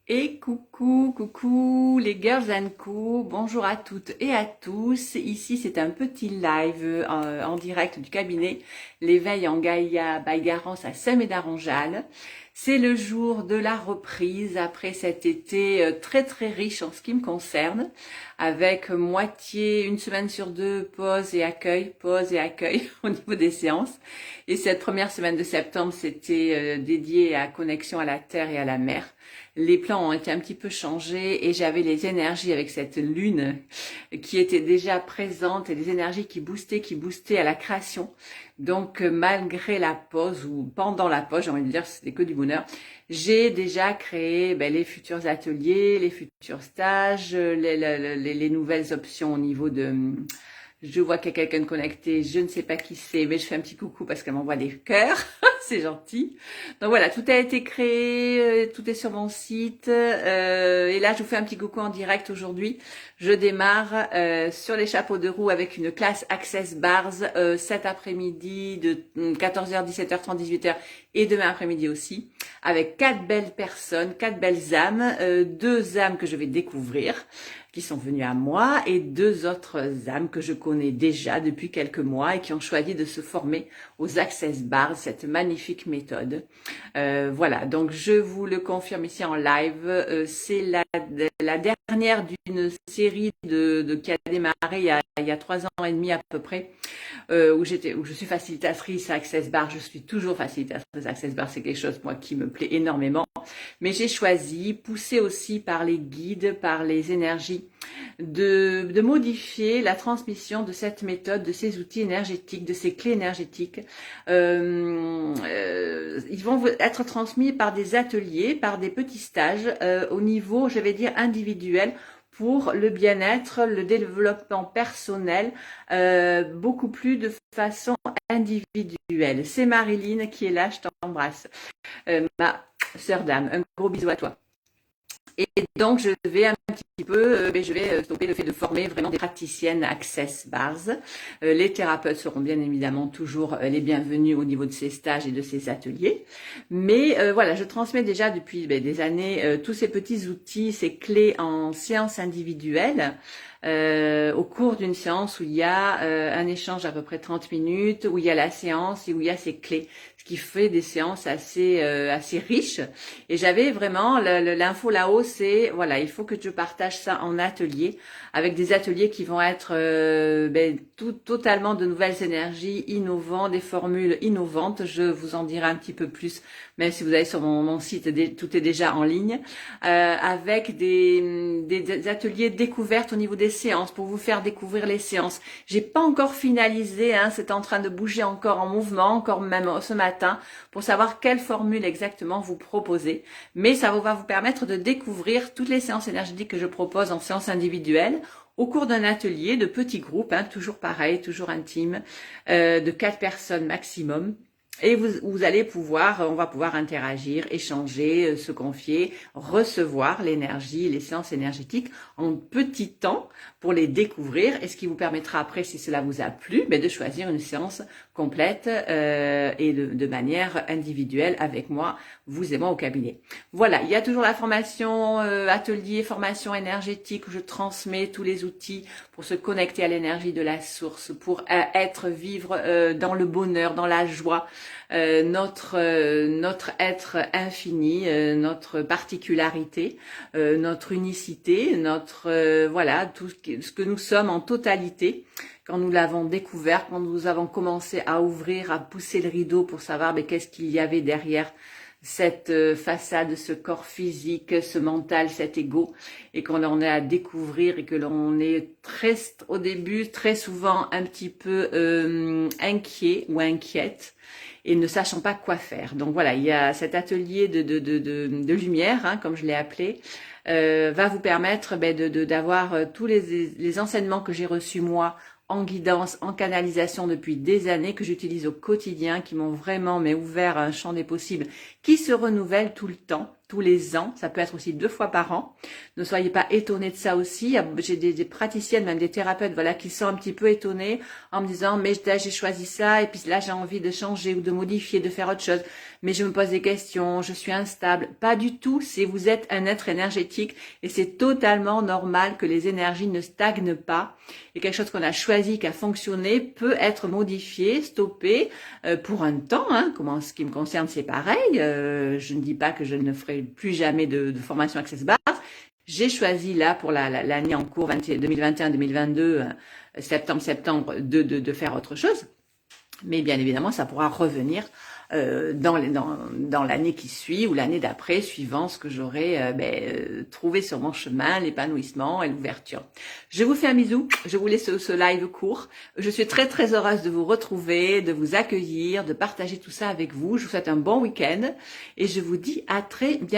Et coucou les girls and co, bonjour à toutes et à tous. Ici c'est un petit live en direct du cabinet L'éveil en Gaïa by Garance à Saint-Médard-en-Jalles. C'est le jour de la reprise après cet été très riche en ce qui me concerne, avec moitié, une semaine sur deux, pause et accueil au niveau des séances. Et cette première semaine de septembre, c'était dédié à connexion à la terre et à la mer. Les plans ont été un petit peu changés et j'avais les énergies avec cette lune qui était déjà présente et des énergies qui boostaient à la création. Donc malgré la pause ou pendant la pause, j'ai envie de dire c'était que du bonheur, j'ai déjà créé les futurs ateliers, les futurs stages, les nouvelles options au niveau de... Je vois qu'il y a quelqu'un connecté, je ne sais pas qui c'est, mais je fais un petit coucou parce qu'elle m'envoie des cœurs, c'est gentil. Donc voilà, tout a été créé, tout est sur mon site. Et là, je vous fais un petit coucou en direct aujourd'hui. Je démarre sur les chapeaux de roue avec une classe Access Bars cet après-midi de 14h, 17h30, 18h et demain après-midi aussi, avec 4 belles personnes, 4 belles âmes, 2 âmes que je vais découvrir, qui sont venues à moi, et 2 autres âmes que je connais déjà depuis quelques mois et qui ont choisi de se former aux Access Bars, cette magnifique méthode. Voilà, donc je vous le confirme ici en live, c'est la dernière d'une série qui a démarré il y a 3 ans et demi à peu près, où je suis facilitatrice à Access Bar. Je suis toujours facilitatrice à Access Bar, c'est quelque chose moi qui me plaît énormément. Mais j'ai choisi, poussée aussi par les guides, par les énergies, de modifier la transmission de cette méthode, de ces outils énergétiques, de ces clés énergétiques. Ils vont être transmis par des ateliers, par des petits stages au niveau, je vais dire, individuel, pour le bien-être, le développement personnel, beaucoup plus de façon individuelle. C'est Marilyn qui est là, je t'embrasse. Ma sœur d'âme, un gros bisou à toi. Et donc, je vais un petit peu, je vais stopper le fait de former vraiment des praticiennes Access Bars. Les thérapeutes seront bien évidemment toujours les bienvenus au niveau de ces stages et de ces ateliers. Mais voilà, je transmets déjà depuis des années tous ces petits outils, ces clés en séance individuelle. Au cours d'une séance où il y a un échange à peu près 30 minutes, où il y a la séance et où il y a ces clés, ce qui fait des séances assez riches. Et j'avais vraiment l'info là-haut, c'est voilà, il faut que je partage ça en atelier, avec des ateliers qui vont être totalement de nouvelles énergies, innovants, des formules innovantes. Je vous en dirai un petit peu plus, même si vous allez sur mon site, tout est déjà en ligne, avec des ateliers découvertes au niveau des séances pour vous faire découvrir les séances. J'ai pas encore finalisé, c'est en train de bouger encore en mouvement, encore même ce matin, pour savoir quelle formule exactement vous proposez. Mais ça va vous permettre de découvrir toutes les séances énergétiques que je propose en séance individuelle au cours d'un atelier de petits groupes, toujours pareil, toujours intime, de 4 personnes maximum. Et vous allez pouvoir, on va pouvoir interagir, échanger, se confier, recevoir l'énergie, les séances énergétiques en petit temps pour les découvrir, et ce qui vous permettra après, si cela vous a plu, de choisir une séance complète et de manière individuelle avec moi, vous et moi au cabinet. Voilà, il y a toujours la formation atelier, formation énergétique où je transmets tous les outils pour se connecter à l'énergie de la source, pour vivre dans le bonheur, dans la joie, notre être infini, notre particularité, notre unicité, voilà, tout ce que nous sommes en totalité. Quand nous l'avons découvert, quand nous avons commencé à ouvrir, à pousser le rideau pour savoir qu'est-ce qu'il y avait derrière cette façade, ce corps physique, ce mental, cet ego, et qu'on en est à découvrir et que l'on est au début très souvent un petit peu inquiet ou inquiète et ne sachant pas quoi faire. Donc voilà, il y a cet atelier de lumière, comme je l'ai appelé, va vous permettre d'avoir tous les enseignements que j'ai reçus moi en guidance, en canalisation depuis des années, que j'utilise au quotidien, qui m'ont vraiment ouvert un champ des possibles qui se renouvelle tout le temps. tous les ans, ça peut être aussi 2 fois par an. Ne soyez pas étonnés de ça aussi. J'ai des praticiennes, même des thérapeutes, voilà, qui sont un petit peu étonnés en me disant, mais là j'ai choisi ça et puis là j'ai envie de changer ou de modifier, de faire autre chose. Mais je me pose des questions, je suis instable. Pas du tout, si vous êtes un être énergétique et c'est totalement normal que les énergies ne stagnent pas. Et quelque chose qu'on a choisi, qui a fonctionné, peut être modifié, stoppé pour un temps. Hein. Comment, ce qui me concerne, c'est pareil. Je ne dis pas que je ne ferai plus jamais de formation Access Bars. J'ai choisi là pour l'année en cours 2021-2022, septembre, de faire autre chose. Mais bien évidemment, ça pourra revenir dans l'année qui suit ou l'année d'après, suivant ce que j'aurai trouvé sur mon chemin, l'épanouissement et l'ouverture. Je vous fais un bisou, je vous laisse ce live court. Je suis très très heureuse de vous retrouver, de vous accueillir, de partager tout ça avec vous. Je vous souhaite un bon week-end et je vous dis à très bientôt.